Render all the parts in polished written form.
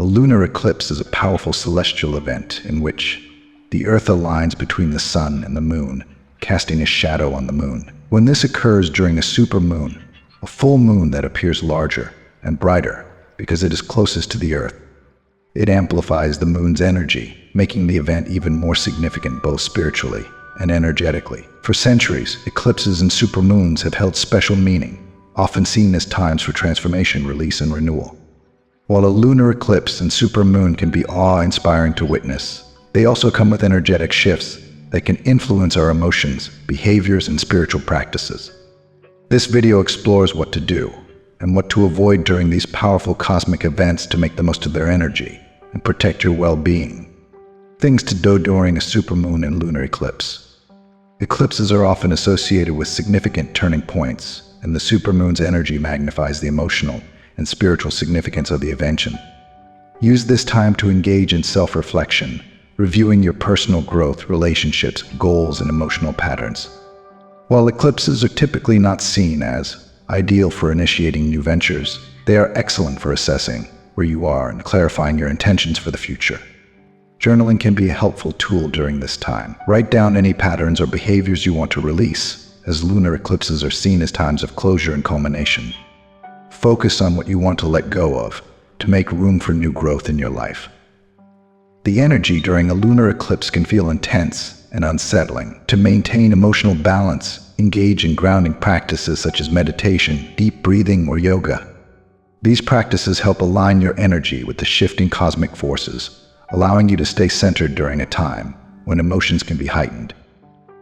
A lunar eclipse is a powerful celestial event in which the Earth aligns between the Sun and the Moon, casting a shadow on the Moon. When this occurs during a supermoon, a full moon that appears larger and brighter because it is closest to the Earth, it amplifies the Moon's energy, making the event even more significant both spiritually and energetically. For centuries, eclipses and supermoons have held special meaning, often seen as times for transformation, release, and renewal. While a lunar eclipse and supermoon can be awe-inspiring to witness, they also come with energetic shifts that can influence our emotions, behaviors, and spiritual practices. This video explores what to do and what to avoid during these powerful cosmic events to make the most of their energy and protect your well-being. Things to do during a supermoon and lunar eclipse. Eclipses are often associated with significant turning points, and the supermoon's energy magnifies the emotional and spiritual significance of the event. Use this time to engage in self-reflection, reviewing your personal growth, relationships, goals, and emotional patterns. While eclipses are typically not seen as ideal for initiating new ventures, they are excellent for assessing where you are and clarifying your intentions for the future. Journaling can be a helpful tool during this time. Write down any patterns or behaviors you want to release, as lunar eclipses are seen as times of closure and culmination. Focus on what you want to let go of to make room for new growth in your life. The energy during a lunar eclipse can feel intense and unsettling. To maintain emotional balance, engage in grounding practices such as meditation, deep breathing, or yoga. These practices help align your energy with the shifting cosmic forces, allowing you to stay centered during a time when emotions can be heightened.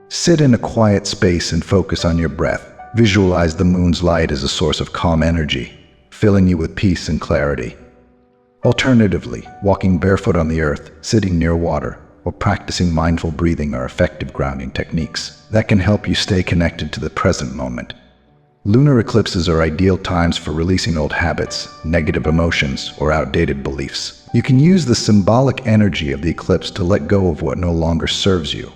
Sit in a quiet space and focus on your breath. Visualize the moon's light as a source of calm energy, filling you with peace and clarity. Alternatively, walking barefoot on the earth, sitting near water, or practicing mindful breathing are effective grounding techniques that can help you stay connected to the present moment. Lunar eclipses are ideal times for releasing old habits, negative emotions, or outdated beliefs. You can use the symbolic energy of the eclipse to let go of what no longer serves you.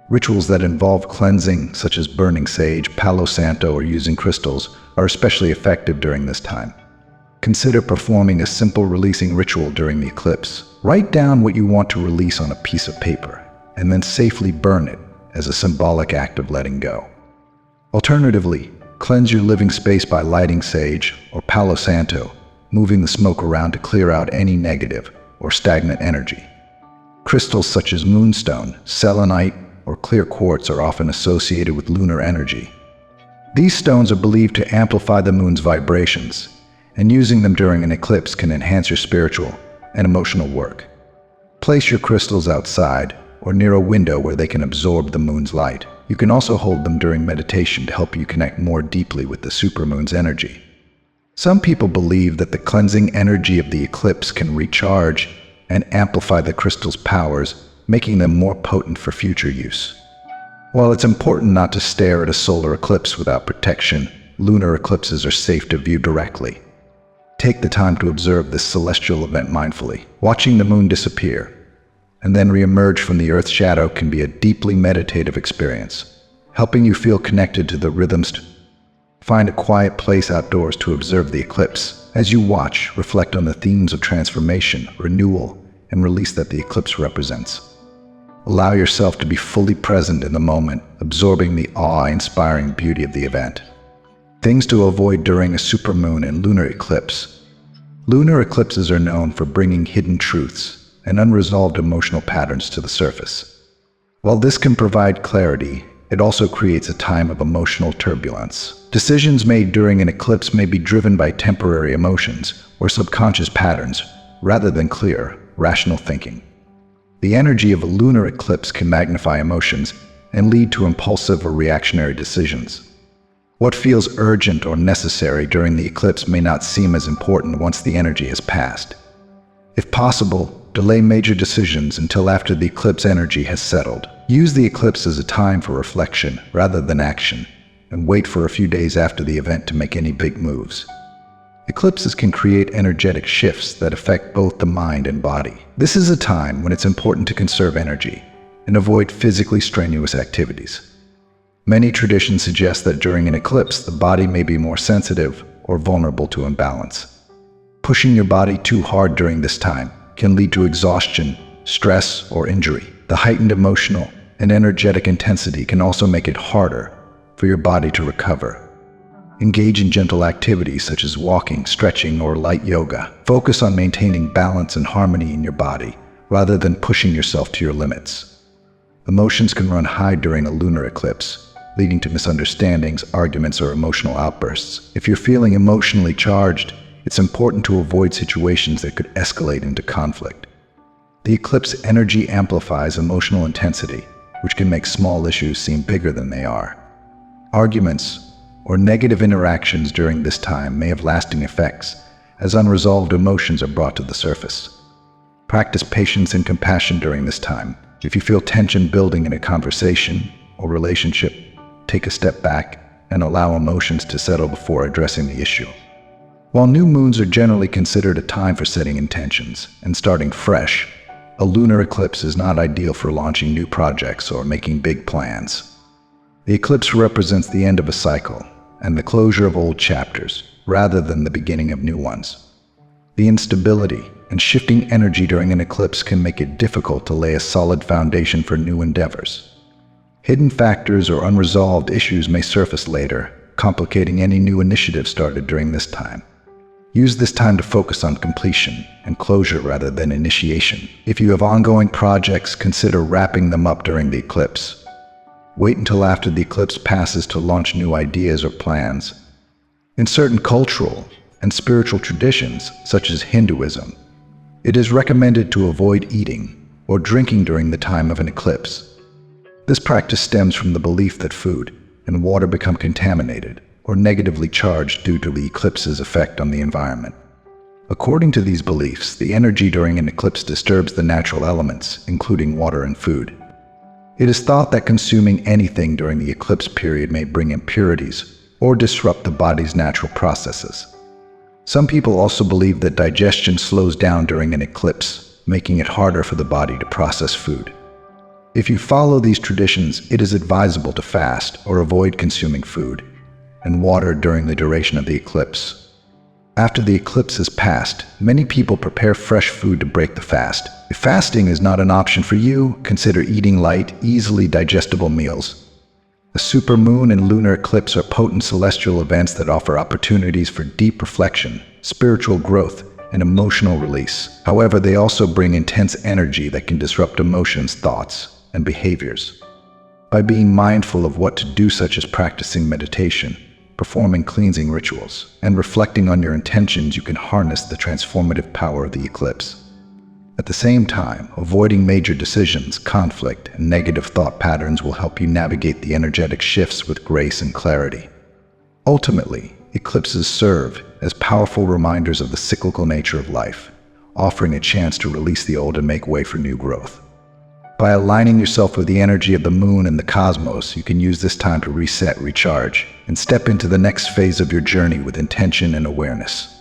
Rituals that involve cleansing, such as burning sage, Palo Santo, or using crystals, are especially effective during this time. Consider performing a simple releasing ritual during the eclipse. Write down what you want to release on a piece of paper, and then safely burn it as a symbolic act of letting go. Alternatively, cleanse your living space by lighting sage or Palo Santo, moving the smoke around to clear out any negative or stagnant energy. Crystals such as moonstone, selenite, or clear quartz are often associated with lunar energy. These stones are believed to amplify the moon's vibrations, and using them during an eclipse can enhance your spiritual and emotional work. Place your crystals outside or near a window where they can absorb the moon's light. You can also hold them during meditation to help you connect more deeply with the supermoon's energy. Some people believe that the cleansing energy of the eclipse can recharge and amplify the crystal's powers, making them more potent for future use. While it's important not to stare at a solar eclipse without protection, lunar eclipses are safe to view directly. Take the time to observe this celestial event mindfully. Watching the moon disappear and then re-emerge from the Earth's shadow can be a deeply meditative experience, helping you feel connected to the rhythms. Find a quiet place outdoors to observe the eclipse. As you watch, reflect on the themes of transformation, renewal, and release that the eclipse represents. Allow yourself to be fully present in the moment, absorbing the awe-inspiring beauty of the event. Things to avoid during a supermoon and lunar eclipse. Lunar eclipses are known for bringing hidden truths and unresolved emotional patterns to the surface. While this can provide clarity, it also creates a time of emotional turbulence. Decisions made during an eclipse may be driven by temporary emotions or subconscious patterns rather than clear, rational thinking. The energy of a lunar eclipse can magnify emotions and lead to impulsive or reactionary decisions. What feels urgent or necessary during the eclipse may not seem as important once the energy has passed. If possible, delay major decisions until after the eclipse energy has settled. Use the eclipse as a time for reflection rather than action, and wait for a few days after the event to make any big moves. Eclipses can create energetic shifts that affect both the mind and body. This is a time when it's important to conserve energy and avoid physically strenuous activities. Many traditions suggest that during an eclipse, the body may be more sensitive or vulnerable to imbalance. Pushing your body too hard during this time can lead to exhaustion, stress, or injury. The heightened emotional and energetic intensity can also make it harder for your body to recover. Engage in gentle activities such as walking, stretching, or light yoga. Focus on maintaining balance and harmony in your body rather than pushing yourself to your limits. Emotions can run high during a lunar eclipse, leading to misunderstandings, arguments, or emotional outbursts. If you're feeling emotionally charged, it's important to avoid situations that could escalate into conflict. The eclipse energy amplifies emotional intensity, which can make small issues seem bigger than they are. Arguments or negative interactions during this time may have lasting effects, as unresolved emotions are brought to the surface. Practice patience and compassion during this time. If you feel tension building in a conversation or relationship, take a step back and allow emotions to settle before addressing the issue. While new moons are generally considered a time for setting intentions and starting fresh, a lunar eclipse is not ideal for launching new projects or making big plans. The eclipse represents the end of a cycle and the closure of old chapters, rather than the beginning of new ones. The instability and shifting energy during an eclipse can make it difficult to lay a solid foundation for new endeavors. Hidden factors or unresolved issues may surface later, complicating any new initiative started during this time. Use this time to focus on completion and closure rather than initiation. If you have ongoing projects, consider wrapping them up during the eclipse. Wait until after the eclipse passes to launch new ideas or plans. In certain cultural and spiritual traditions, such as Hinduism, it is recommended to avoid eating or drinking during the time of an eclipse. This practice stems from the belief that food and water become contaminated or negatively charged due to the eclipse's effect on the environment. According to these beliefs, the energy during an eclipse disturbs the natural elements, including water and food. It is thought that consuming anything during the eclipse period may bring impurities or disrupt the body's natural processes. Some people also believe that digestion slows down during an eclipse, making it harder for the body to process food. If you follow these traditions, it is advisable to fast or avoid consuming food and water during the duration of the eclipse. After the eclipse has passed, many people prepare fresh food to break the fast. If fasting is not an option for you, consider eating light, easily digestible meals. A supermoon and lunar eclipse are potent celestial events that offer opportunities for deep reflection, spiritual growth, and emotional release. However, they also bring intense energy that can disrupt emotions, thoughts, and behaviors. By being mindful of what to do, such as practicing meditation, performing cleansing rituals, and reflecting on your intentions, you can harness the transformative power of the eclipse. At the same time, avoiding major decisions, conflict, and negative thought patterns will help you navigate the energetic shifts with grace and clarity. Ultimately, eclipses serve as powerful reminders of the cyclical nature of life, offering a chance to release the old and make way for new growth. By aligning yourself with the energy of the moon and the cosmos, you can use this time to reset, recharge, and step into the next phase of your journey with intention and awareness.